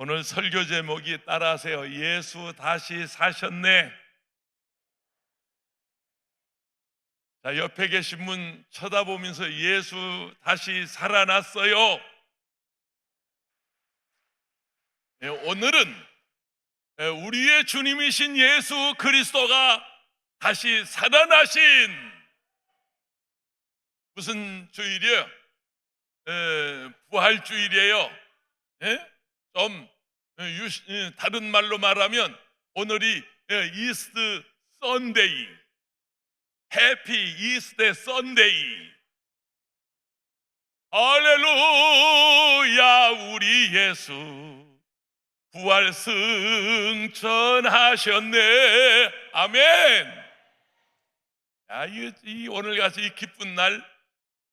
오늘 설교 제목이 따라하세요. 예수 다시 사셨네. 자, 옆에 계신 분 쳐다보면서 예수 다시 살아났어요. 오늘은 우리의 주님이신 예수 그리스도가 다시 살아나신 무슨 주일이에요? 부활주일이에요. 좀 다른 말로 말하면 오늘이 이스트 선데이, 해피 이스트 선데이. 할렐루야, 우리 예수 부활 승천하셨네. 아멘. 야, 이 오늘같이 이 기쁜 날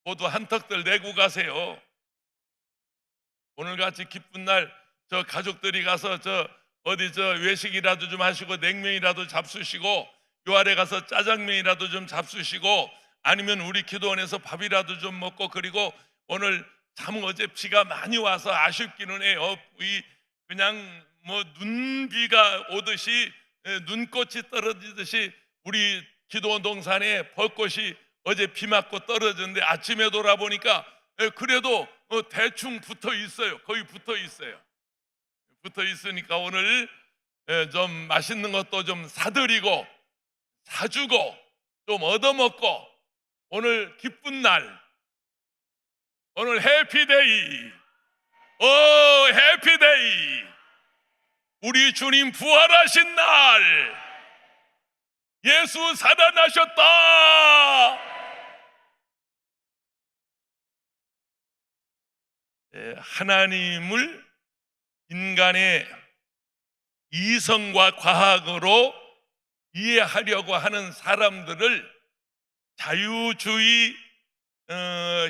모두 한턱들 내고 가세요. 오늘같이 기쁜 날 저 가족들이 가서 어디 외식이라도 좀 하시고 냉면이라도 잡수시고 요 아래 가서 짜장면이라도 좀 잡수시고 아니면 우리 기도원에서 밥이라도 좀 먹고, 그리고 오늘 참 어제 비가 많이 와서 아쉽기는 해요. 그냥 뭐 눈비가 오듯이 눈꽃이 떨어지듯이 우리 기도원 동산에 벚꽃이 어제 비 맞고 떨어졌는데 아침에 돌아보니까 그래도 대충 붙어 있어요. 거의 붙어 있어요. 붙어 있으니까 오늘 좀 맛있는 것도 좀 사드리고 사주고 좀 얻어먹고 오늘 기쁜 날, 오늘 해피데이. 해피데이. 우리 주님 부활하신 날, 예수 살아나셨다. 하나님을 인간의 이성과 과학으로 이해하려고 하는 사람들을 자유주의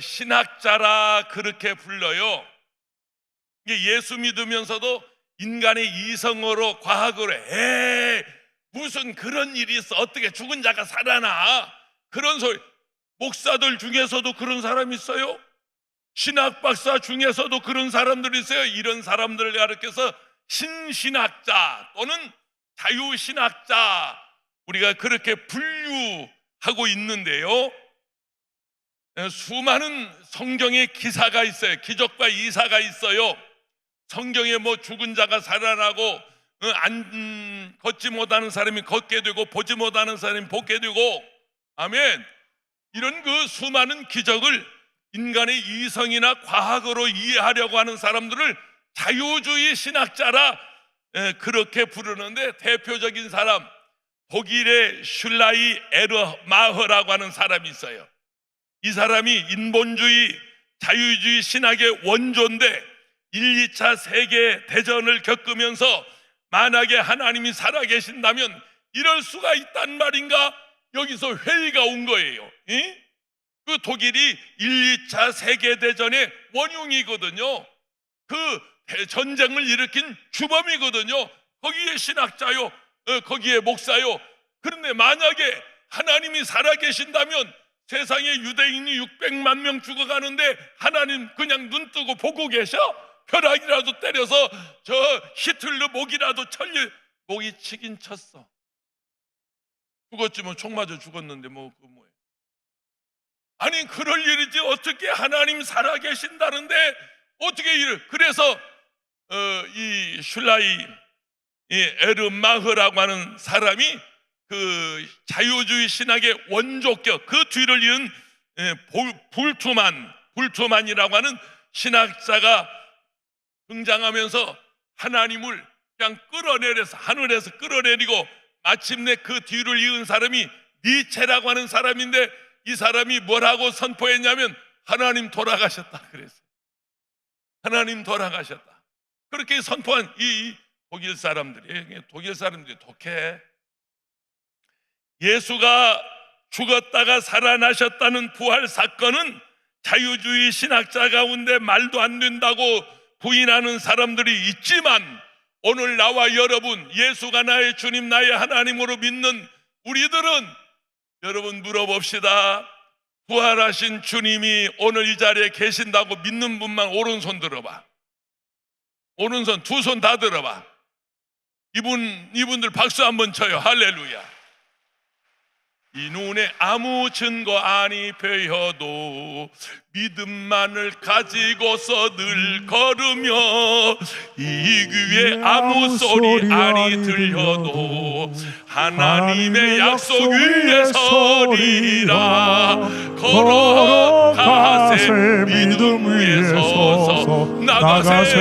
신학자라 그렇게 불러요. 예수 믿으면서도 인간의 이성으로 과학으로 무슨 그런 일이 있어, 어떻게 죽은 자가 살아나, 그런 소리. 목사들 중에서도 그런 사람 있어요. 신학 박사 중에서도 그런 사람들이 있어요. 이런 사람들을 가르쳐서 신신학자 또는 자유신학자, 우리가 그렇게 분류하고 있는데요, 수많은 성경의 기사가 있어요. 기적과 이사가 있어요. 성경에 뭐 죽은 자가 살아나고 걷지 못하는 사람이 걷게 되고 보지 못하는 사람이 보게 되고, 아멘. 이런 그 수많은 기적을 인간의 이성이나 과학으로 이해하려고 하는 사람들을 자유주의 신학자라 그렇게 부르는데, 대표적인 사람 독일의 슐라이 에르마허라고 하는 사람이 있어요. 이 사람이 인본주의 자유주의 신학의 원조인데 1, 2차 세계 대전을 겪으면서 만약에 하나님이 살아계신다면 이럴 수가 있단 말인가, 여기서 회의가 온 거예요. 그 독일이 1, 2차 세계대전의 원흉이거든요. 그 전쟁을 일으킨 주범이거든요. 거기에 신학자요, 거기에 목사요. 그런데 만약에 하나님이 살아계신다면 세상에 유대인이 600만 명 죽어가는데 하나님 그냥 눈 뜨고 보고 계셔? 벼락이라도 때려서 저 히틀러 목이라도 목이 치긴 쳤어. 죽었지 뭐, 총 맞아 죽었는데 뭐예요? 아니 그럴 일이지, 어떻게 하나님 살아계신다는데 어떻게 그래서 이 슐라이 에르마흐라고 하는 사람이 그 자유주의 신학의 원조격, 그 뒤를 이은 불투만이라고 하는 신학자가 등장하면서 하나님을 그냥 끌어내려서 하늘에서 끌어내리고, 마침내 그 뒤를 이은 사람이 니체라고 하는 사람인데, 이 사람이 뭐라고 선포했냐면 하나님 돌아가셨다 그랬어요. 하나님 돌아가셨다. 그렇게 선포한 이 독일 사람들이 독해. 예수가 죽었다가 살아나셨다는 부활 사건은 자유주의 신학자 가운데 말도 안 된다고 부인하는 사람들이 있지만, 오늘 나와 여러분, 예수가 나의 주님 나의 하나님으로 믿는 우리들은, 여러분 물어봅시다. 부활하신 주님이 오늘 이 자리에 계신다고 믿는 분만 오른손 들어봐. 오른손 두 손 다 들어봐. 이분들 박수 한번 쳐요. 할렐루야. 이 눈에 아무 증거 아니 보여도 믿음만을 가지고서 늘 걸으며 이 귀에 아무 소리 아니 들려도 하나님의 약속 위에 서리라. 걸어가세 믿음 위에 서서 나가세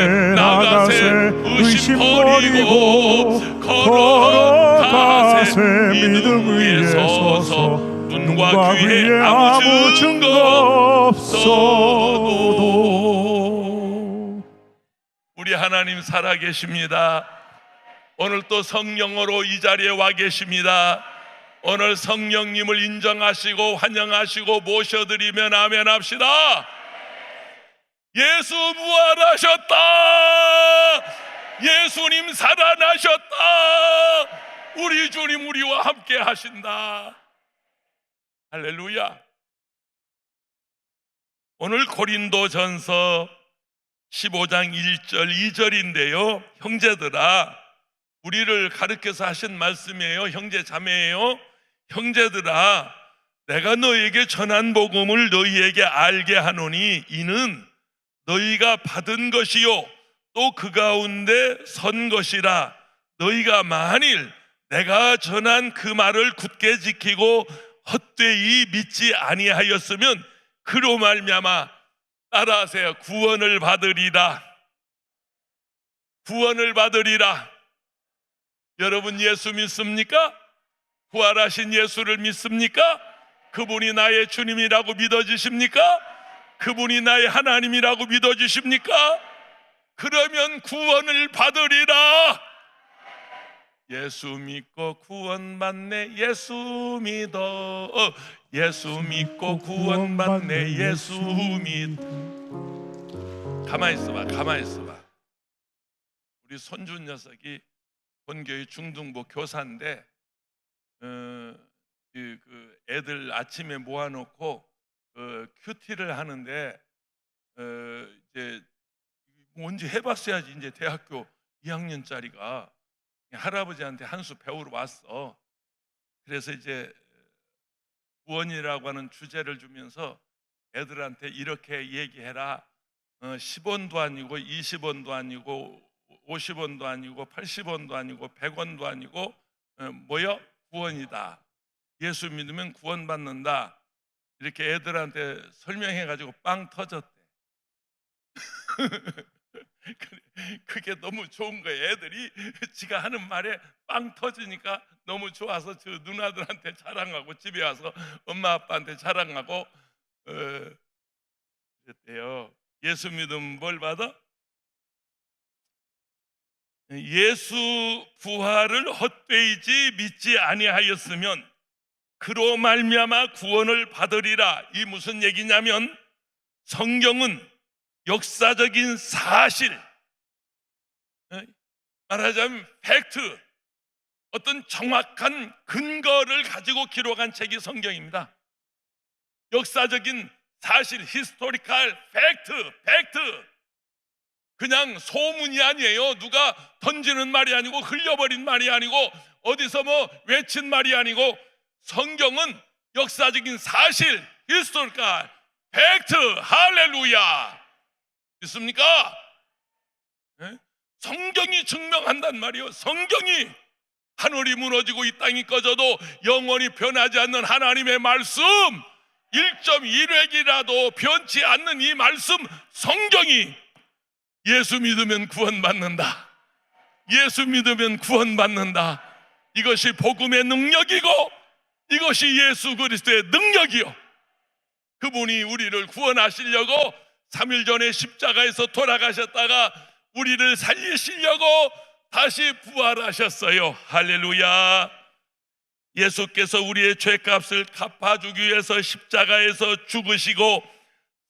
의심 버리고 걸어가세 믿음 위에 서서 눈과 귀에 아무 증거 없어도. 우리 하나님 살아계십니다. 오늘 또 성령으로 이 자리에 와 계십니다. 오늘 성령님을 인정하시고 환영하시고 모셔드리면 아멘 합시다. 예수 부활하셨다. 예수님 살아나셨다. 우리 주님 우리와 함께 하신다. 할렐루야. 오늘 고린도전서 15장 1절 2절인데요 형제들아, 우리를 가르쳐서 하신 말씀이에요. 형제 자매예요. 형제들아, 내가 너희에게 전한 복음을 너희에게 알게 하노니 이는 너희가 받은 것이요 또 그 가운데 선 것이라. 너희가 만일 내가 전한 그 말을 굳게 지키고 헛되이 믿지 아니하였으면 그로 말미암아 따라하세요. 구원을 받으리라. 구원을 받으리라. 여러분 예수 믿습니까? 부활하신 예수를 믿습니까? 그분이 나의 주님이라고 믿어지십니까? 그분이 나의 하나님이라고 믿어지십니까? 그러면 구원을 받으리라. 예수 믿고 구원받네. 예수 믿어. 예수 믿고 구원받네. 예수 믿어. 가만히 있어봐. 가만히 있어봐. 우리 손주 녀석이 본교회 중등부 교사인데 그 애들 아침에 모아놓고 큐티를 하는데 이제 뭔지 해봤어야지. 이제 대학교 2학년짜리가 할아버지한테 한 수 배우러 왔어. 그래서 이제 구원이라고 하는 주제를 주면서 애들한테 이렇게 얘기해라. 10원도 아니고 20원도 아니고 50원도 아니고 80원도 아니고 100원도 아니고 뭐요? 구원이다. 예수 믿으면 구원받는다. 이렇게 애들한테 설명해가지고 빵 터졌대. 그게 너무 좋은 거예요. 애들이 지가 하는 말에 빵 터지니까 너무 좋아서 저 누나들한테 자랑하고 집에 와서 엄마 아빠한테 자랑하고 그랬대요. 예수 믿으면 뭘 받아? 예수 부활을 헛되이지 믿지 아니하였으면 그로 말미암아 구원을 받으리라. 이 무슨 얘기냐면 성경은 역사적인 사실, 말하자면 팩트, 어떤 정확한 근거를 가지고 기록한 책이 성경입니다. 역사적인 사실, 히스토리컬 팩트. 그냥 소문이 아니에요. 누가 던지는 말이 아니고 흘려버린 말이 아니고 어디서 뭐 외친 말이 아니고 성경은 역사적인 사실, 히스토리컬 팩트. 할렐루야. 있습니까? 네? 성경이 증명한단 말이에요. 성경이. 하늘이 무너지고 이 땅이 꺼져도 영원히 변하지 않는 하나님의 말씀, 1.1획이라도 변치 않는 이 말씀 성경이 예수 믿으면 구원받는다. 예수 믿으면 구원받는다. 이것이 복음의 능력이고 이것이 예수 그리스도의 능력이요. 그분이 우리를 구원하시려고 3일 전에 십자가에서 돌아가셨다가 우리를 살리시려고 다시 부활하셨어요. 할렐루야. 예수께서 우리의 죄값을 갚아주기 위해서 십자가에서 죽으시고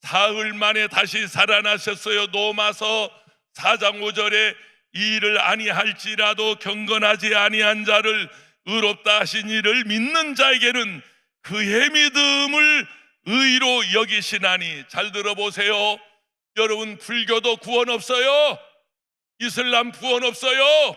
사흘 만에 다시 살아나셨어요. 로마서 4장 5절에 이 일을 아니할지라도 경건하지 아니한 자를 의롭다 하신 이를 믿는 자에게는 그의 믿음을 의로 여기시나니. 잘 들어보세요. 여러분, 불교도 구원 없어요. 이슬람 구원 없어요.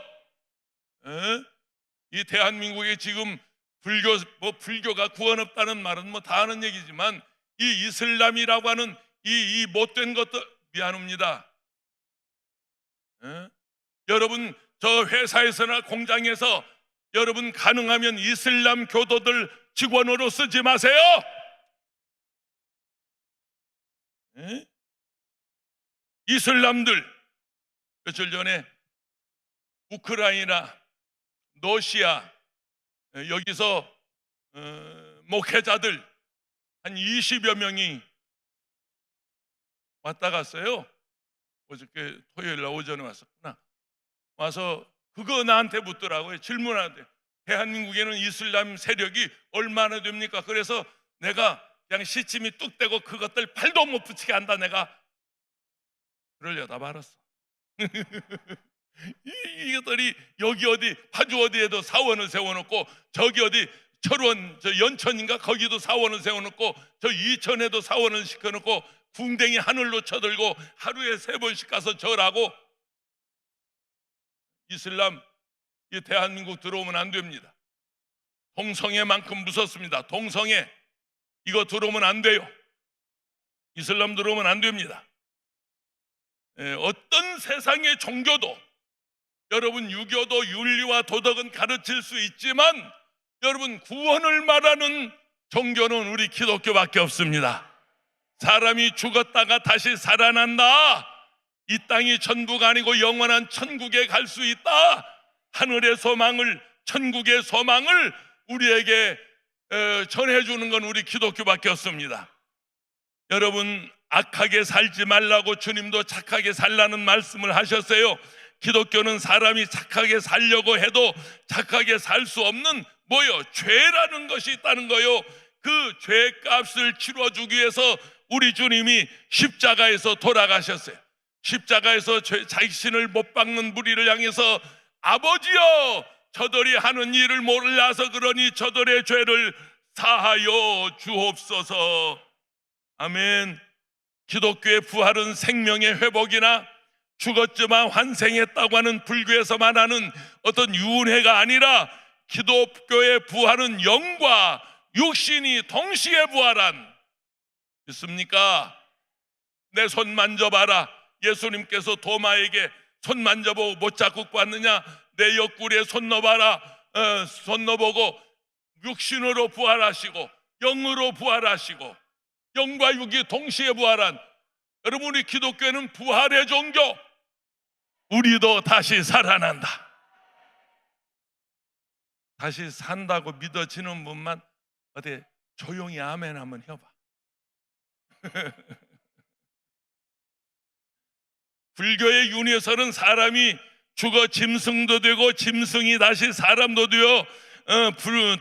이 대한민국에 지금 불교가 구원 없다는 말은 다 아는 얘기지만 이 이슬람이라고 하는 이 못된 것도 미안합니다. 여러분 저 회사에서나 공장에서 여러분 가능하면 이슬람 교도들 직원으로 쓰지 마세요. 이슬람들 며칠 전에 우크라이나, 러시아 여기서 목회자들 한 20여 명이 왔다 갔어요. 어저께 토요일 오전에 왔었구나. 와서 그거 나한테 묻더라고요. 질문하는데 대한민국에는 이슬람 세력이 얼마나 됩니까? 그래서 내가 그냥 시침이 뚝 떼고 그것들 발도 못 붙이게 한다. 내가 그러려다 말았어. 이것들이 여기 어디 파주 어디에도 사원을 세워놓고 저기 어디 철원 저 연천인가 거기도 사원을 세워놓고 저 이천에도 사원을 시켜놓고 궁뎅이 하늘로 쳐들고 하루에 3번씩 가서 절하고 이슬람 이 대한민국 들어오면 안 됩니다. 동성애만큼 무섭습니다. 동성애 이거 들어오면 안 돼요. 이슬람 들어오면 안 됩니다. 어떤 세상의 종교도 여러분 유교도 윤리와 도덕은 가르칠 수 있지만 여러분 구원을 말하는 종교는 우리 기독교밖에 없습니다. 사람이 죽었다가 다시 살아난다. 이 땅이 전부가 아니고 영원한 천국에 갈 수 있다. 하늘의 소망을 천국의 소망을 우리에게 전해주는 건 우리 기독교밖에 없습니다. 여러분 악하게 살지 말라고 주님도 착하게 살라는 말씀을 하셨어요. 기독교는 사람이 착하게 살려고 해도 착하게 살 수 없는 죄라는 것이 있다는 거요. 그 죄값을 치러주기 위해서 우리 주님이 십자가에서 돌아가셨어요. 십자가에서 자신을 못 박는 무리를 향해서 아버지여 저들이 하는 일을 몰라서 그러니 저들의 죄를 사하여 주옵소서. 아멘. 기독교의 부활은 생명의 회복이나 죽었지만 환생했다고 하는 불교에서 말하는 어떤 윤회가 아니라 기독교의 부활은 영과 육신이 동시에 부활한, 있습니까? 내 손 만져봐라. 예수님께서 도마에게 손 만져보고 못 잡고 왔느냐? 내 옆구리에 손 넣어봐라. 손 넣어보고 육신으로 부활하시고 영으로 부활하시고 영과 육이 동시에 부활한, 여러분 우리 기독교는 부활의 종교. 우리도 다시 살아난다. 다시 산다고 믿어지는 분만 어디 조용히 아멘 한번 해봐. 불교의 윤회설은 사람이 죽어 짐승도 되고 짐승이 다시 사람도 되어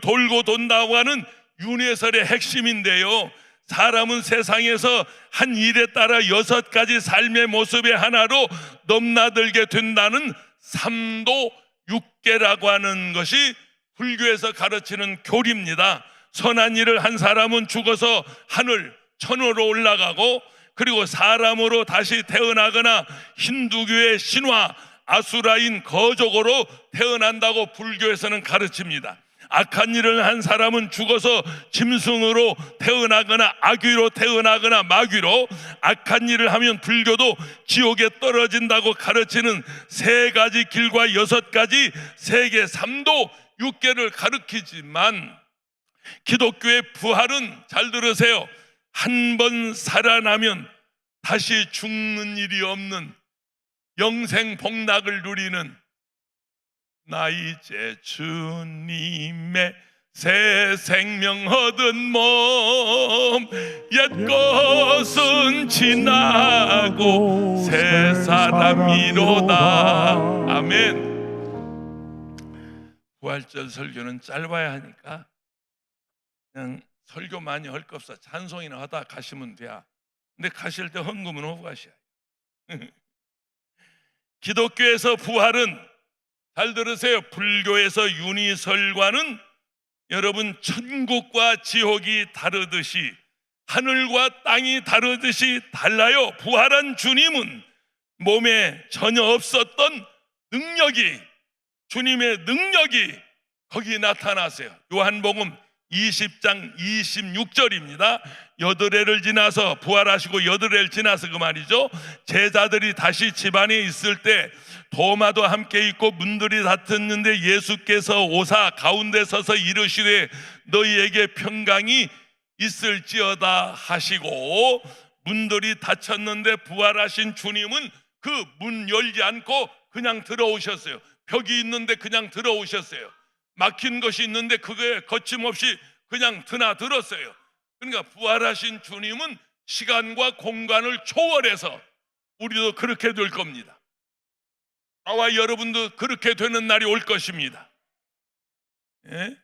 돌고 돈다고 하는 윤회설의 핵심인데요. 사람은 세상에서 한 일에 따라 6가지 삶의 모습의 하나로 넘나들게 된다는 삼도 육계라고 하는 것이 불교에서 가르치는 교리입니다. 선한 일을 한 사람은 죽어서 하늘 천으로 올라가고, 그리고 사람으로 다시 태어나거나 힌두교의 신화 아수라인 거족으로 태어난다고 불교에서는 가르칩니다. 악한 일을 한 사람은 죽어서 짐승으로 태어나거나 악귀로 태어나거나 마귀로, 악한 일을 하면 불교도 지옥에 떨어진다고 가르치는 3가지 길과 6가지 세계 3도 6계를 가르치지만 기독교의 부활은, 잘 들으세요, 한 번 살아나면 다시 죽는 일이 없는 영생 복락을 누리는, 나 이제 주님의 새 생명 얻은 몸, 옛 것은 지나고 새 사람이로다. 아멘. 부활절 설교는 짧아야 하니까 그냥 설교 많이 할 거 없어. 찬송이나 하다 가시면 돼. 근데 가실 때 헌금은 하고 가셔야. 기독교에서 부활은, 잘 들으세요, 불교에서 윤희설과는 여러분 천국과 지옥이 다르듯이 하늘과 땅이 다르듯이 달라요. 부활한 주님은 몸에 전혀 없었던 능력이, 주님의 능력이 거기 나타났어요. 요한복음 20장 26절입니다. 여드레를 지나서, 부활하시고 여드레를 지나서 그 말이죠, 제자들이 다시 집안에 있을 때 도마도 함께 있고 문들이 닫혔는데 예수께서 오사 가운데 서서 이르시되 너희에게 평강이 있을지어다 하시고, 문들이 닫혔는데 부활하신 주님은 그 문 열지 않고 그냥 들어오셨어요. 벽이 있는데 그냥 들어오셨어요. 막힌 것이 있는데 그게 거침없이 그냥 드나들었어요. 그러니까 부활하신 주님은 시간과 공간을 초월해서 우리도 그렇게 될 겁니다. 나와 여러분도 그렇게 되는 날이 올 것입니다. 예?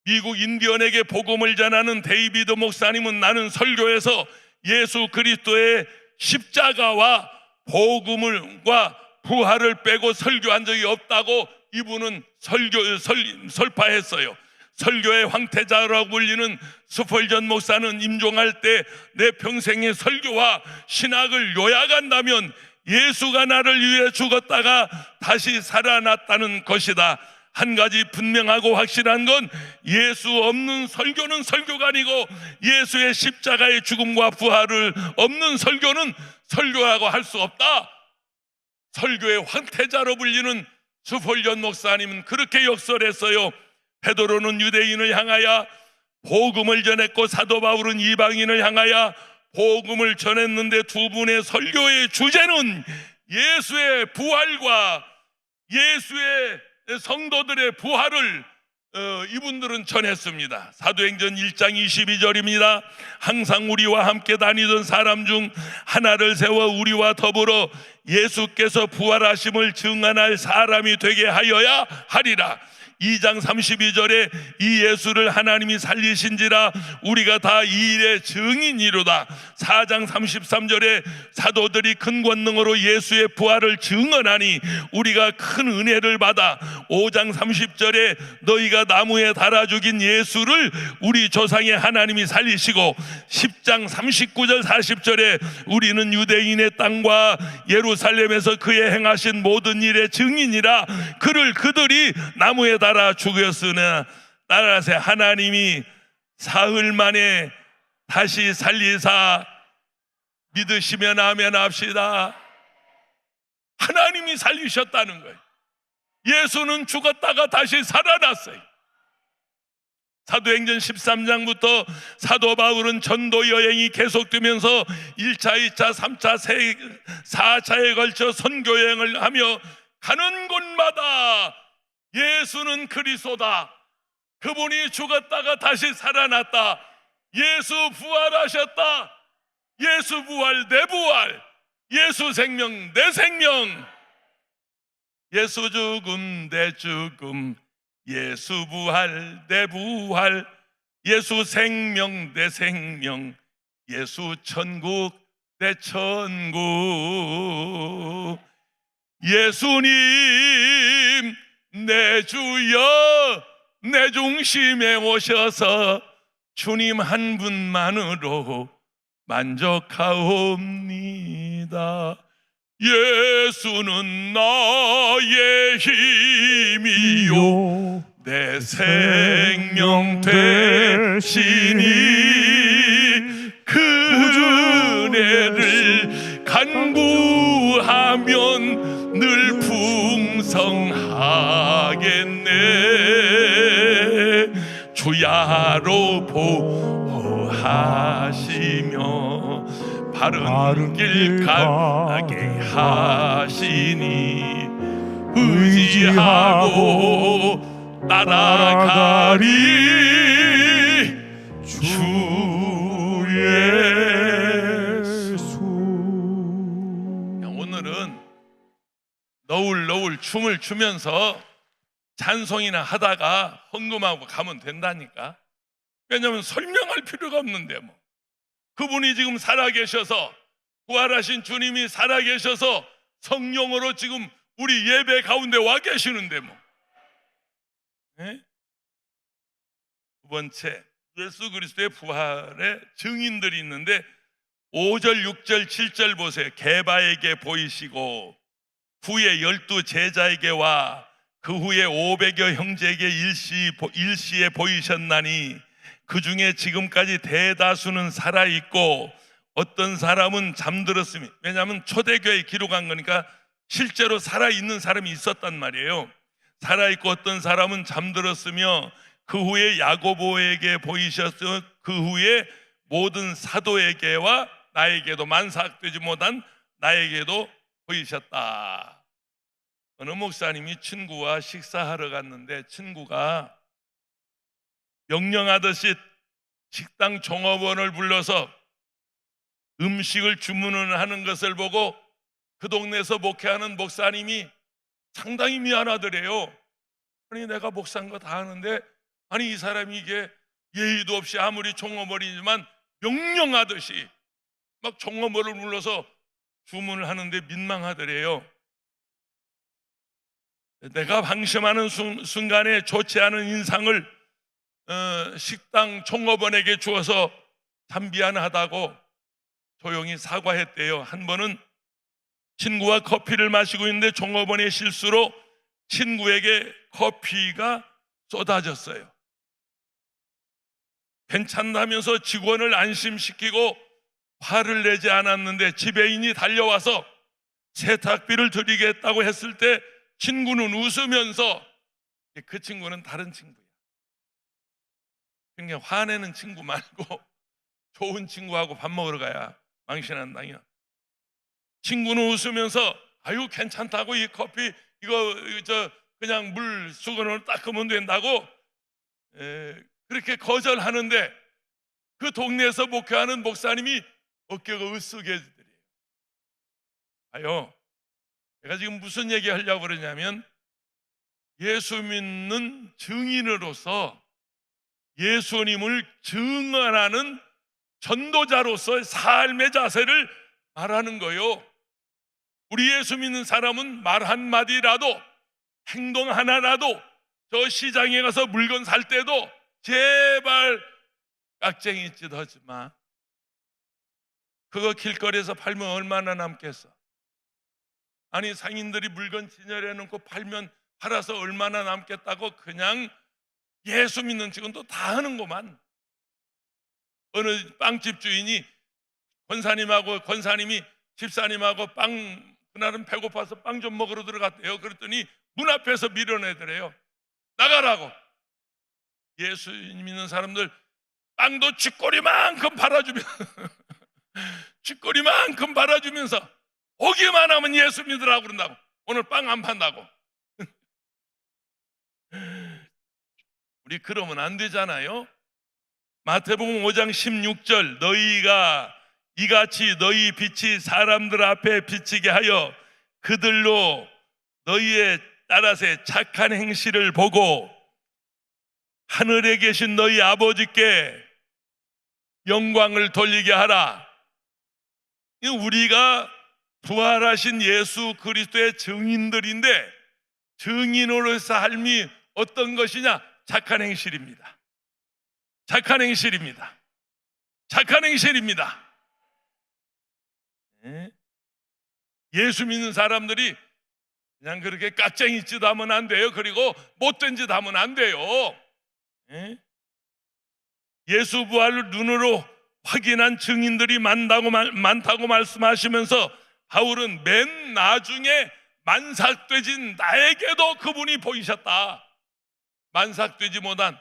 미국 인디언에게 복음을 전하는 데이비드 목사님은 나는 설교에서 예수 그리스도의 십자가와 복음과 부활을 빼고 설교한 적이 없다고 이분은 설파했어요. 설교의 황태자라고 불리는 스펄전 목사는 임종할 때 내 평생의 설교와 신학을 요약한다면 예수가 나를 위해 죽었다가 다시 살아났다는 것이다. 한 가지 분명하고 확실한 건 예수 없는 설교는 설교가 아니고 예수의 십자가의 죽음과 부활을 없는 설교는 설교라고 할 수 없다. 설교의 황태자로 불리는 스펄전 목사님은 그렇게 역설했어요. 베드로는 유대인을 향하여 복음을 전했고 사도 바울은 이방인을 향하여 복음을 전했는데 두 분의 설교의 주제는 예수의 부활과 예수의 성도들의 부활을 이분들은 전했습니다. 사도행전 1장 22절입니다. 항상 우리와 함께 다니던 사람 중 하나를 세워 우리와 더불어 예수께서 부활하심을 증언할 사람이 되게 하여야 하리라. 2장 32절에 이 예수를 하나님이 살리신지라 우리가 다 이 일의 증인이로다. 4장 33절에 사도들이 큰 권능으로 예수의 부활을 증언하니 우리가 큰 은혜를 받아. 5장 30절에 너희가 나무에 달아 죽인 예수를 우리 조상의 하나님이 살리시고, 10장 39절 40절에 우리는 유대인의 땅과 예루살렘에서 그의 행하신 모든 일의 증인이라. 그를 그들이 나무에 달아 죽였으나 따라서 하나님이 사흘 만에 다시 살리사. 믿으시면 아멘 합시다. 하나님이 살리셨다는 거예요. 예수는 죽었다가 다시 살아났어요. 사도행전 13장부터 사도 바울은 전도 여행이 계속되면서 1차, 2차, 3차, 4차에 걸쳐 선교 여행을 하며 가는 곳마다 예수는 그리스도다. 그분이 죽었다가 다시 살아났다. 예수 부활하셨다. 예수 부활 내 부활, 예수 생명 내 생명, 예수 죽음 내 죽음, 예수 부활 내 부활, 예수 생명 내 생명, 예수 천국 내 천국. 예수님 내 주여 내 중심에 오셔서 주님 한 분만으로 만족하옵니다. 예수는 나의 힘이요 내 생명 되시니 그 은혜를 간구하면 늘 풍성하겠네. 주야로 보호하시며 바른 길 가게 하시니 의지하고 따라가리. 주 예수. 오늘은 너울너울 춤을 추면서 찬송이나 하다가 헌금하고 가면 된다니까. 왜냐하면 설명할 필요가 없는데 뭐. 그분이 지금 살아계셔서, 부활하신 주님이 살아계셔서 성령으로 지금 우리 예배 가운데 와 계시는데 뭐. 네? 두 번째, 예수 그리스도의 부활의 증인들이 있는데 5절, 6절, 7절 보세요. 게바에게 보이시고 후에 12 제자에게와 그 후에 500여 형제에게 일시에 보이셨나니 그 중에 지금까지 대다수는 살아있고 어떤 사람은 잠들었으니, 왜냐하면 초대교회에 기록한 거니까 실제로 살아있는 사람이 있었단 말이에요. 살아있고 어떤 사람은 잠들었으며 그 후에 야고보에게 보이셨으며 그 후에 모든 사도에게와 나에게도, 만삭되지 못한 나에게도 보이셨다. 어느 목사님이 친구와 식사하러 갔는데 친구가 명령하듯이 식당 종업원을 불러서 음식을 주문을 하는 것을 보고 그 동네에서 목회하는 목사님이 상당히 미안하더래요. 아니 내가 목사인 거 다 아는데 아니 이 사람이 이게 예의도 없이 아무리 종업원이지만 명령하듯이 막 종업원을 불러서 주문을 하는데 민망하더래요. 내가 방심하는 순간에 좋지 않은 인상을 식당 종업원에게 주어서 참 미안하다고 조용히 사과했대요. 한 번은 친구와 커피를 마시고 있는데 종업원의 실수로 친구에게 커피가 쏟아졌어요. 괜찮다면서 직원을 안심시키고 화를 내지 않았는데 지배인이 달려와서 세탁비를 드리겠다고 했을 때 친구는 웃으면서, 그 친구는 다른 친구야. 그러니까 화내는 친구 말고 좋은 친구하고 밥 먹으러 가야 망신한다냐. 친구는 웃으면서 아유 괜찮다고, 이 커피 이거 그냥 물 수건으로 닦으면 된다고 그렇게 거절하는데 그 동네에서 목회하는 목사님이 어깨가 으쓱해지더래요. 아요, 내가 지금 무슨 얘기 하려고 그러냐면 예수 믿는 증인으로서 예수님을 증언하는 전도자로서의 삶의 자세를 말하는 거예요. 우리 예수 믿는 사람은 말 한마디라도, 행동 하나라도, 저 시장에 가서 물건 살 때도 제발 깍쟁이 짓 하지 마. 그거 길거리에서 팔면 얼마나 남겠어. 아니 상인들이 물건 진열해 놓고 팔아서 얼마나 남겠다고 그냥 예수 믿는 직원도 다 하는구만. 어느 빵집 주인이 권사님이 집사님하고 그날은 배고파서 빵 좀 먹으러 들어갔대요. 그랬더니 문 앞에서 밀어내더래요. 나가라고. 예수 믿는 사람들 빵도 쥐꼬리만큼 팔아주면서 쥐꼬리만큼 팔아주면서 오기만 하면 예수 믿으라고 그런다고. 오늘 빵 안 판다고. 우리 그러면 안 되잖아요. 마태복음 5장 16절, 너희가 이같이 너희 빛이 사람들 앞에 비치게 하여 그들로 너희의 따라서 착한 행실을 보고 하늘에 계신 너희 아버지께 영광을 돌리게 하라. 우리가 부활하신 예수 그리스도의 증인들인데, 증인으로서 삶이 어떤 것이냐? 착한 행실입니다. 착한 행실입니다. 착한 행실입니다. 예수 믿는 사람들이 그냥 그렇게 깍쟁이 짓 하면 안 돼요. 그리고 못된 짓 하면 안 돼요. 예수 부활을 눈으로 확인한 증인들이 많다고 말씀하시면서 바울은 맨 나중에 만삭되진 나에게도 그분이 보이셨다. 만삭되지 못한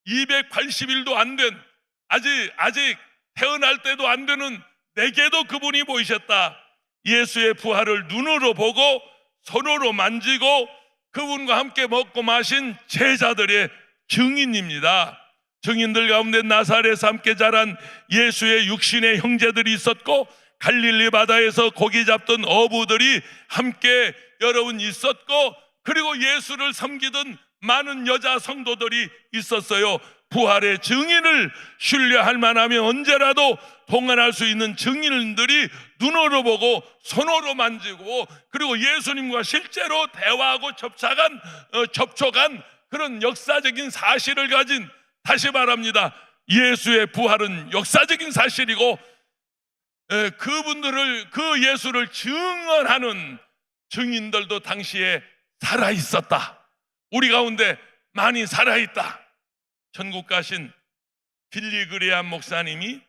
280일도 안 된, 아직 태어날 때도 안 되는 내게도 그분이 보이셨다. 예수의 부활을 눈으로 보고 손으로 만지고 그분과 함께 먹고 마신 제자들의 증인입니다. 증인들 가운데 나사렛에서 함께 자란 예수의 육신의 형제들이 있었고, 갈릴리 바다에서 고기 잡던 어부들이 함께 여러분 있었고, 그리고 예수를 섬기던 많은 여자 성도들이 있었어요. 부활의 증인을 신뢰할 만하면 언제라도 동행할 수 있는 증인들이 눈으로 보고 손으로 만지고, 그리고 예수님과 실제로 대화하고 접촉한 그런 역사적인 사실을 가진, 다시 말합니다, 예수의 부활은 역사적인 사실이고 그분들을, 그 예수를 증언하는 증인들도 당시에 살아 있었다. 우리 가운데 많이 살아 있다. 천국 가신 빌리 그레암 목사님이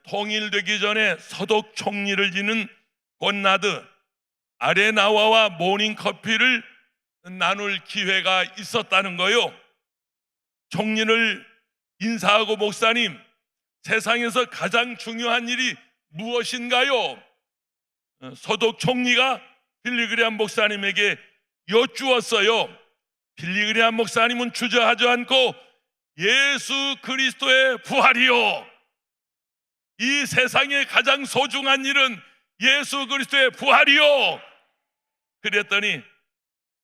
통일되기 전에 서독 총리를 지는 권라드 아레나와와 모닝커피를 나눌 기회가 있었다는 거요. 총리를 인사하고, 목사님, 세상에서 가장 중요한 일이 무엇인가요? 서독 총리가 빌리 그레암 목사님에게 여쭈었어요. 빌리 그레암 목사님은 주저하지 않고 예수 그리스도의 부활이요, 이 세상에 가장 소중한 일은 예수 그리스도의 부활이요. 그랬더니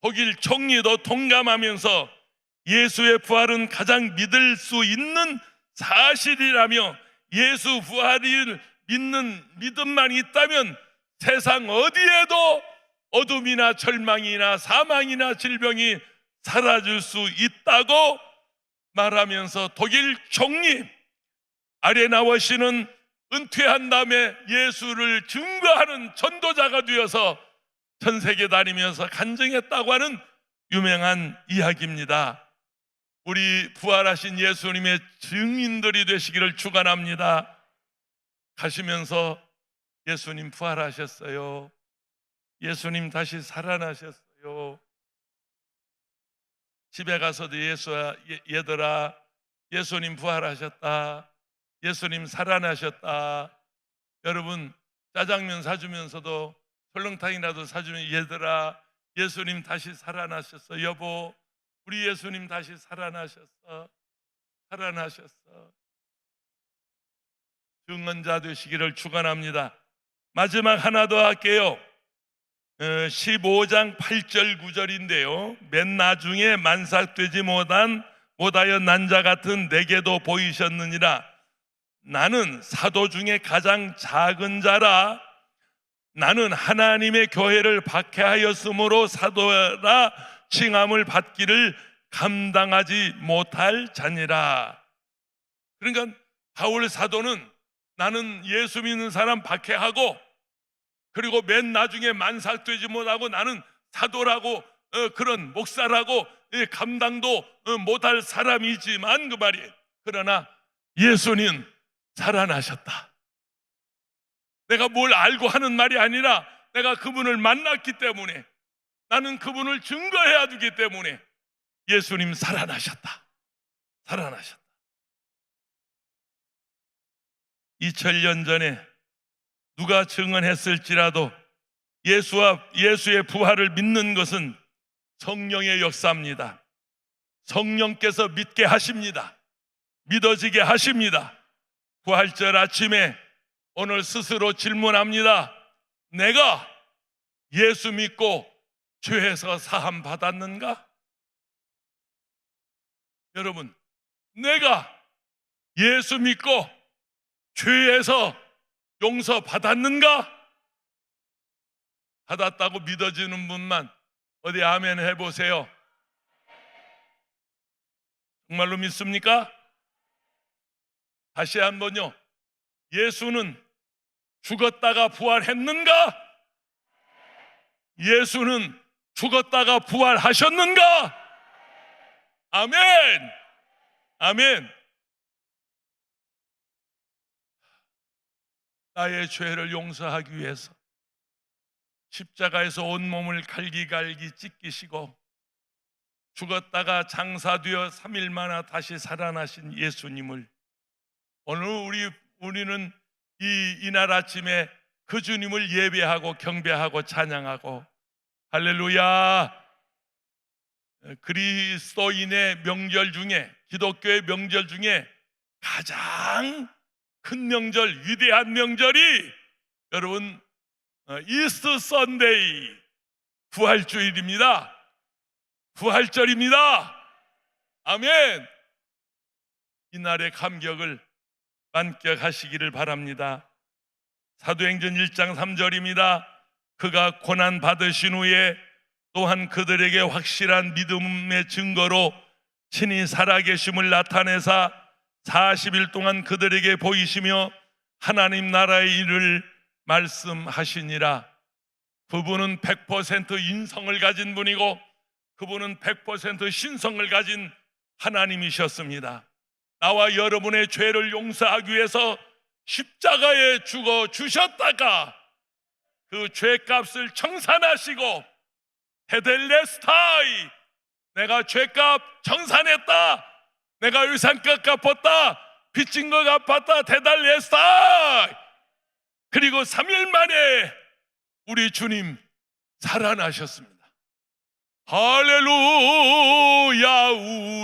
독일 총리도 동감하면서 예수의 부활은 가장 믿을 수 있는 사실이라며, 예수 부활을 믿는 믿음만 있다면 세상 어디에도 어둠이나 절망이나 사망이나 질병이 사라질 수 있다고 말하면서, 독일 총리 아레나워 씨는 은퇴한 다음에 예수를 증거하는 전도자가 되어서 전 세계 다니면서 간증했다고 하는 유명한 이야기입니다. 우리 부활하신 예수님의 증인들이 되시기를 축원합니다. 가시면서 예수님 부활하셨어요. 예수님 다시 살아나셨어요. 집에 가서도 얘들아, 예수님 부활하셨다, 예수님 살아나셨다. 여러분, 짜장면 사주면서도 설렁탕이라도 사주면, 얘들아, 예수님 다시 살아나셨어. 여보, 우리 예수님 다시 살아나셨어. 살아나셨어. 증언자 되시기를 축원합니다. 마지막 하나 더 할게요. 15장 8절 9절인데요 맨 나중에 만삭되지 못하여 난 자 같은 내게도 보이셨느니라. 나는 사도 중에 가장 작은 자라. 나는 하나님의 교회를 박해하였으므로 사도라 칭함을 받기를 감당하지 못할 자니라. 그러니까 바울 사도는 나는 예수 믿는 사람 박해하고, 그리고 맨 나중에 만삭되지 못하고 나는 사도라고 그런 목사라고 감당도 못할 사람이지만, 그 말이에요. 그러나 예수님 살아나셨다. 내가 뭘 알고 하는 말이 아니라 내가 그분을 만났기 때문에, 나는 그분을 증거해야 되기 때문에 예수님 살아나셨다. 살아나셨다. 2000년 전에 누가 증언했을지라도 예수의 부활을 믿는 것은 성령의 역사입니다. 성령께서 믿게 하십니다. 믿어지게 하십니다. 부활절 아침에 오늘 스스로 질문합니다. 내가 예수 믿고 죄에서 사함 받았는가? 여러분, 내가 예수 믿고 죄에서 용서 받았는가? 받았다고 믿어지는 분만 어디 아멘 해보세요. 정말로 믿습니까? 다시 한번요. 예수는 죽었다가 부활했는가? 예수는 죽었다가 부활하셨는가? 아멘! 아멘! 나의 죄를 용서하기 위해서 십자가에서 온몸을 갈기갈기 찢기시고 죽었다가 장사되어 3일 만에 다시 살아나신 예수님을 오늘 우리는 이날 아침에 그 주님을 예배하고 경배하고 찬양하고, 할렐루야. 그리스도인의 명절 중에, 기독교의 명절 중에 가장 큰 명절, 위대한 명절이 여러분 이스터 선데이, 부활주일입니다. 부활절입니다. 아멘. 이날의 감격을 만끽하시기를 바랍니다. 사도행전 1장 3절입니다. 그가 고난 받으신 후에 또한 그들에게 확실한 믿음의 증거로 친히 살아계심을 나타내사 40일 동안 그들에게 보이시며 하나님 나라의 일을 말씀하시니라. 그분은 100% 인성을 가진 분이고 그분은 100% 신성을 가진 하나님이셨습니다. 나와 여러분의 죄를 용서하기 위해서 십자가에 죽어 주셨다가 그 죄값을 청산하시고 테델레스타이, 내가 죄값 청산했다, 내가 의상값 갚았다, 빚진 거 갚았다, 테델레스타이. 그리고 3일 만에 우리 주님 살아나셨습니다. 할렐루야.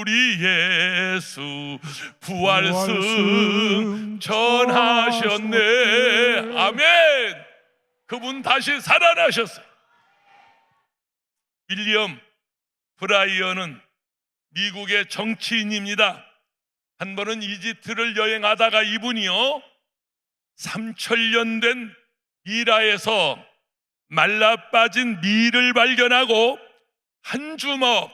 우리 예수 부활승 전하셨네. 아멘. 그분 다시 살아나셨어요. 윌리엄 브라이언은 미국의 정치인입니다. 한 번은 이집트를 여행하다가 이분이요 3,000년 된 미라에서 말라빠진 밀을 발견하고 한 주먹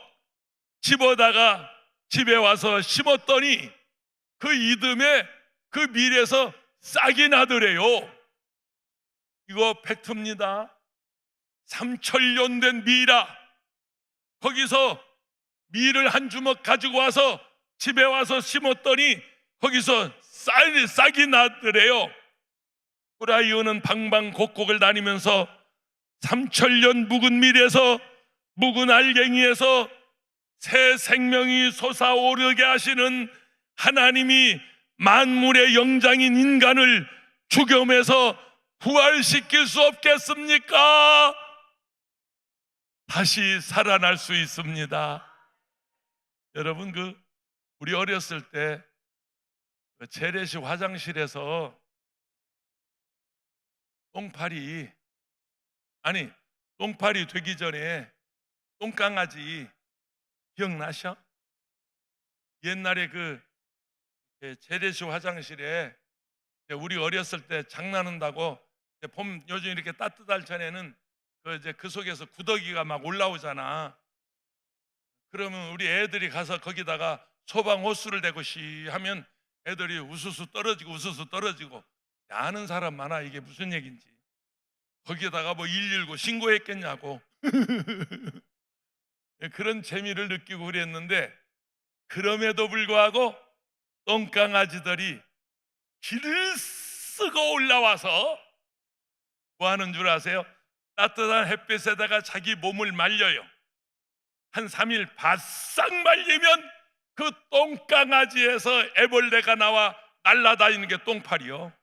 집어다가 집에 와서 심었더니 그 이듬해 그 밀에서 싹이 나더래요. 이거 팩트입니다. 3,000년 된 미라, 거기서 밀을 한 주먹 가지고 와서 집에 와서 심었더니 거기서 싹이 나더래요. 브라이언은 방방곡곡을 다니면서 3,000년 묵은 밀에서, 묵은 알갱이에서 새 생명이 솟아오르게 하시는 하나님이 만물의 영장인 인간을 죽음에서 부활시킬 수 없겠습니까? 다시 살아날 수 있습니다. 여러분, 우리 어렸을 때 재래식 화장실에서 똥파리 되기 전에 똥강아지 기억나셔? 옛날에 재래식 화장실에 우리 어렸을 때 장난한다고 봄, 요즘 이렇게 따뜻할 전에는 그 속에서 구더기가 막 올라오잖아. 그러면 우리 애들이 가서 거기다가 소방 호스를 대고 시 하면 애들이 우수수 떨어지고 아는 사람 많아. 이게 무슨 얘기인지. 거기에다가 119 신고했겠냐고. 그런 재미를 느끼고 그랬는데, 그럼에도 불구하고 똥강아지들이 길을 쓰고 올라와서 뭐 하는 줄 아세요? 따뜻한 햇빛에다가 자기 몸을 말려요. 한 3일 바싹 말리면 그 똥강아지에서 애벌레가 나와 날아다니는 게 똥파리요.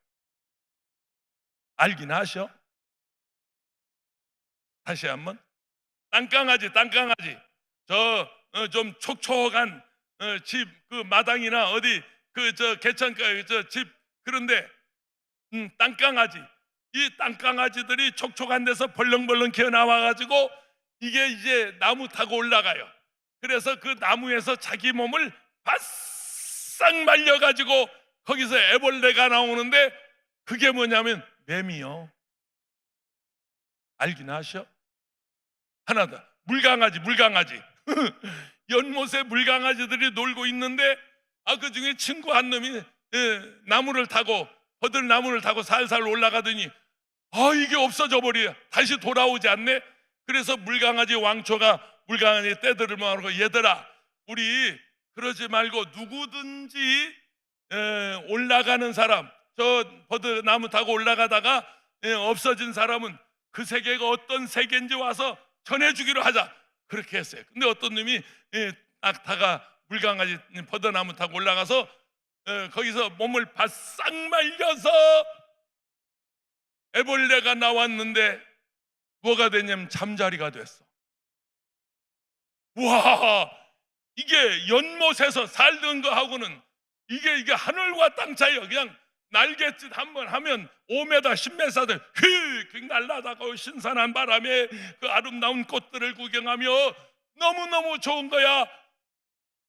알긴 아셔? 다시 한번. 땅강아지 좀 촉촉한 집 마당이나 어디 개천가 집, 그런데 땅강아지, 이 땅강아지들이 촉촉한 데서 벌렁벌렁 기어 나와가지고 이게 이제 나무 타고 올라가요. 그래서 그 나무에서 자기 몸을 바싹 말려가지고 거기서 애벌레가 나오는데, 그게 뭐냐면 매미요. 알긴 아셔? 하나 더, 물강아지. 연못에 물강아지들이 놀고 있는데 그 중에 친구 한 놈이 버들나무를 타고 살살 올라가더니 이게 없어져 버려. 다시 돌아오지 않네. 그래서 물강아지 왕초가 물강아지 떼들을 모아놓고, 얘들아, 우리 그러지 말고 누구든지 올라가는 사람, 저 버들나무 타고 올라가다가 없어진 사람은 그 세계가 어떤 세계인지 와서 전해주기로 하자. 그렇게 했어요. 근데 어떤 놈이 딱 다가 물강아지 버들나무 타고 올라가서 거기서 몸을 바싹 말려서 애벌레가 나왔는데 뭐가 됐냐면 잠자리가 됐어. 와, 이게 연못에서 살던 거하고는 이게 하늘과 땅 차이야. 그냥 날갯짓 한번 하면 5m, 10m들 휙 날아다가 신선한 바람에 그 아름다운 꽃들을 구경하며 너무너무 좋은 거야.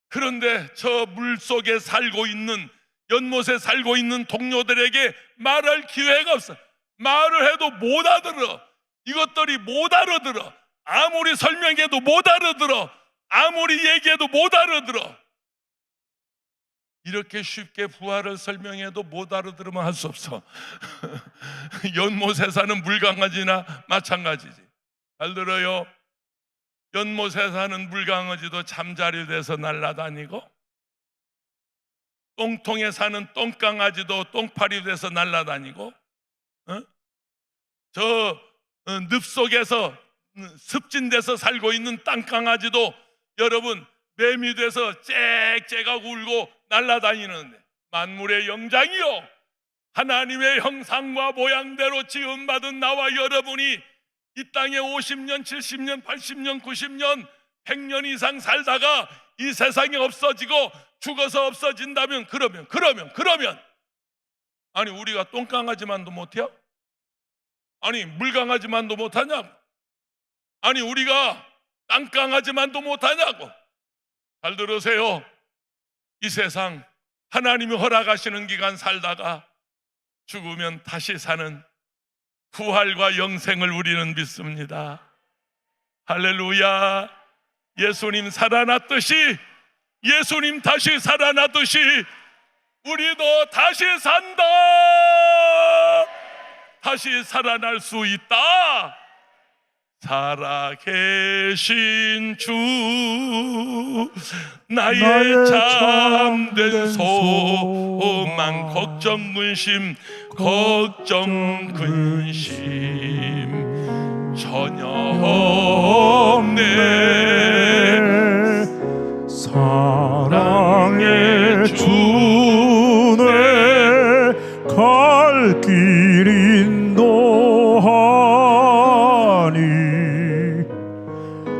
그런데 저 물속에 살고 있는, 연못에 살고 있는 동료들에게 말할 기회가 없어. 말을 해도 못 알아들어. 이것들이 못 알아들어. 아무리 설명해도 못 알아들어. 아무리 얘기해도 못 알아들어. 이렇게 쉽게 부활을 설명해도 못 알아들으면 할 수 없어. 연못에 사는 물강아지나 마찬가지지. 잘 들어요. 연못에 사는 물강아지도 잠자리 돼서 날아다니고, 똥통에 사는 똥강아지도 똥파리 돼서 날아다니고, 저 늪속에서 습진돼서 살고 있는 땅강아지도 여러분 매미 돼서 짹짹하고 울고 날아다니는데, 만물의 영장이요, 하나님의 형상과 모양대로 지음받은 나와 여러분이 이 땅에 50년, 70년, 80년, 90년, 100년 이상 살다가 이 세상에 없어지고 죽어서 없어진다면, 그러면 아니 우리가 똥강아지만도 못해요? 아니 물강아지만도 못하냐고? 아니 우리가 땅강아지만도 못하냐고? 잘 들으세요. 이 세상 하나님이 허락하시는 기간 살다가 죽으면 다시 사는 부활과 영생을 우리는 믿습니다. 할렐루야. 예수님 살아났듯이, 예수님 다시 살아나듯이 우리도 다시 산다. 다시 살아날 수 있다. 살아계신 주, 나의 참된 소망, 걱정 근심 전혀 없네. 사랑의 주네, 갈 길 인도하니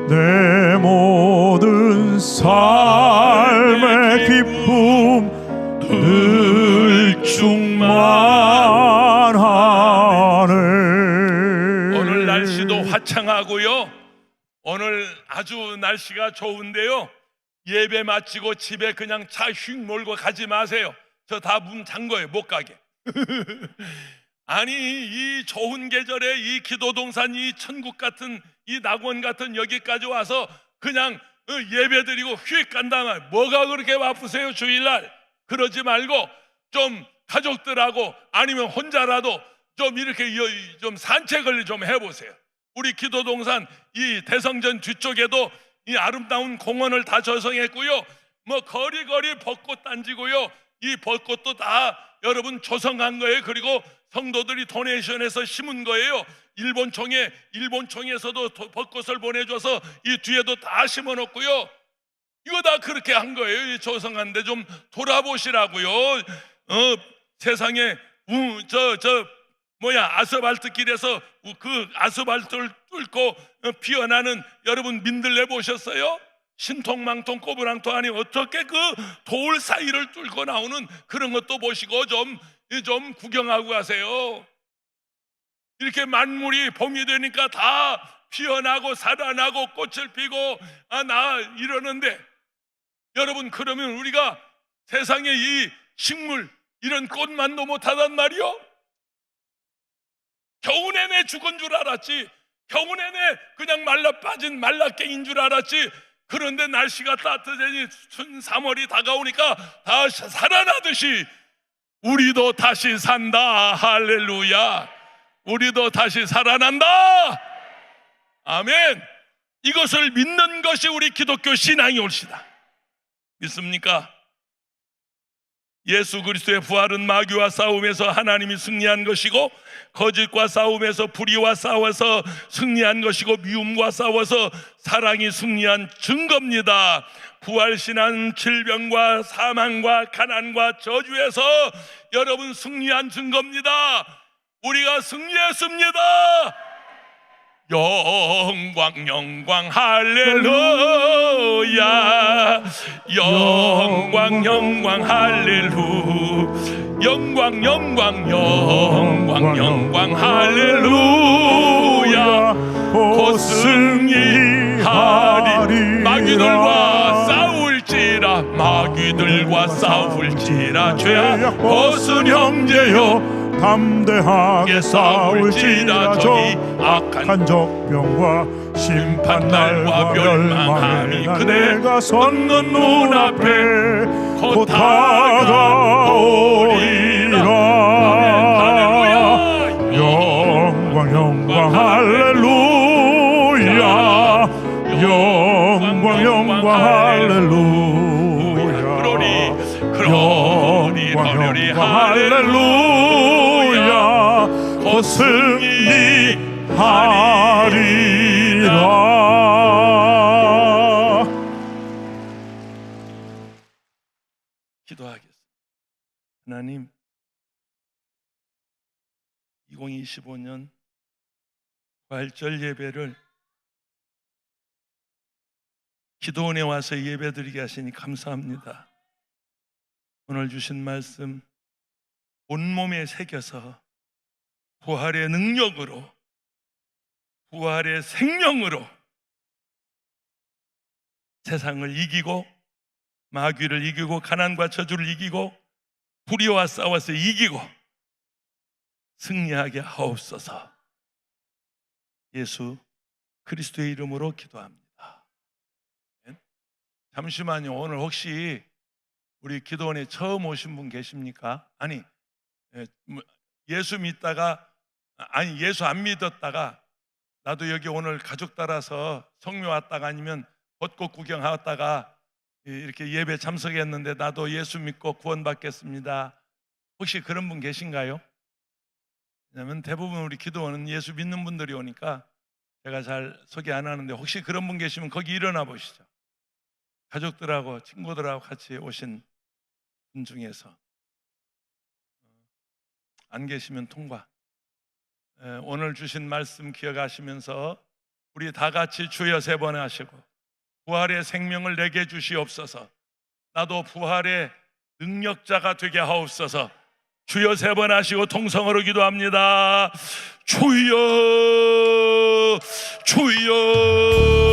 내 모든 삶의 기쁨 늘 충만하네. 오늘 날씨도 화창하고요, 오늘 아주 날씨가 좋은데요, 예배 마치고 집에 그냥 차 휙 몰고 가지 마세요. 저 다 문 잠 거예요, 못 가게. 아니 이 좋은 계절에 이 기도동산, 이 천국 같은, 이 낙원 같은 여기까지 와서 그냥 예배 드리고 휙 간다면 뭐가 그렇게 바쁘세요 주일날? 그러지 말고 좀 가족들하고 아니면 혼자라도 좀 이렇게 좀 산책을 좀 해보세요. 우리 기도동산 이 대성전 뒤쪽에도 이 아름다운 공원을 다 조성했고요, 뭐 거리거리 벚꽃 단지고요, 이 벚꽃도 다 여러분 조성한 거예요. 그리고 성도들이 도네이션해서 심은 거예요. 일본청에서도 벚꽃을 보내줘서 이 뒤에도 다 심어놓고요, 이거 다 그렇게 한 거예요. 조성한데 좀 돌아보시라고요. 세상에 아스팔트 길에서 그 아스팔트를 뚫고 피어나는 여러분 민들레 보셨어요? 신통망통 꼬부랑통 아니 어떻게 그 돌 사이를 뚫고 나오는 그런 것도 보시고 좀 구경하고 가세요. 이렇게 만물이 봄이 되니까 다 피어나고 살아나고 꽃을 피고 나 이러는데, 여러분 그러면 우리가 세상에 이 식물 이런 꽃만도 못하단 말이요? 겨우 내내 죽은 줄 알았지, 겨우 내내 그냥 말라빠진 말라깽인 줄 알았지. 그런데 날씨가 따뜻해지니 3월이 다가오니까 다 살아나듯이 우리도 다시 산다. 할렐루야. 우리도 다시 살아난다. 아멘. 이것을 믿는 것이 우리 기독교 신앙이 옳시다. 믿습니까? 예수 그리스도의 부활은 마귀와 싸움에서 하나님이 승리한 것이고, 거짓과 싸움에서 불의와 싸워서 승리한 것이고, 미움과 싸워서 사랑이 승리한 증거입니다. 부활신앙은 질병과 사망과 가난과 저주에서 여러분 승리한 증거입니다. 우리가 승리했습니다. 영광 영광 할렐루야. 영광 영광 할렐루. 영광 영광 영광 영광 할렐루야. 곧 승리하리. 마귀들과 싸울지라 죄악 벗은 형제여 담대하게 싸울지라. 저희 악한 적병과 심판날과 멸망하니 그대가 섰는 눈앞에 곧 다가오리라. 영광 영광 할렐루야. 영광 영광 할렐루야. 영광 영광 할렐루야. 곧 승리하리라. 기도하겠습니다. 하나님, 2025년 부활절 예배를 기도원에 와서 예배드리게 하시니 감사합니다. 오늘 주신 말씀 온몸에 새겨서 부활의 능력으로, 부활의 생명으로 세상을 이기고 마귀를 이기고 가난과 저주를 이기고 불의와 싸워서 이기고 승리하게 하옵소서. 예수 그리스도의 이름으로 기도합니다. 잠시만요. 오늘 혹시 우리 기도원에 처음 오신 분 계십니까? 아니, 예수 믿다가, 아니 예수 안 믿었다가 나도 여기 오늘 가족 따라서 성묘 왔다가 아니면 벚꽃 구경 왔다가 이렇게 예배 참석했는데 나도 예수 믿고 구원받겠습니다. 혹시 그런 분 계신가요? 왜냐하면 대부분 우리 기도원은 예수 믿는 분들이 오니까 제가 잘 소개 안 하는데, 혹시 그런 분 계시면 거기 일어나 보시죠. 가족들하고 친구들하고 같이 오신 분 중에서. 안 계시면 통과. 오늘 주신 말씀 기억하시면서 우리 다 같이 주여 3번 하시고, 부활의 생명을 내게 주시옵소서. 나도 부활의 능력자가 되게 하옵소서. 주여 3번 하시고 통성으로 기도합니다. 주여, 주여.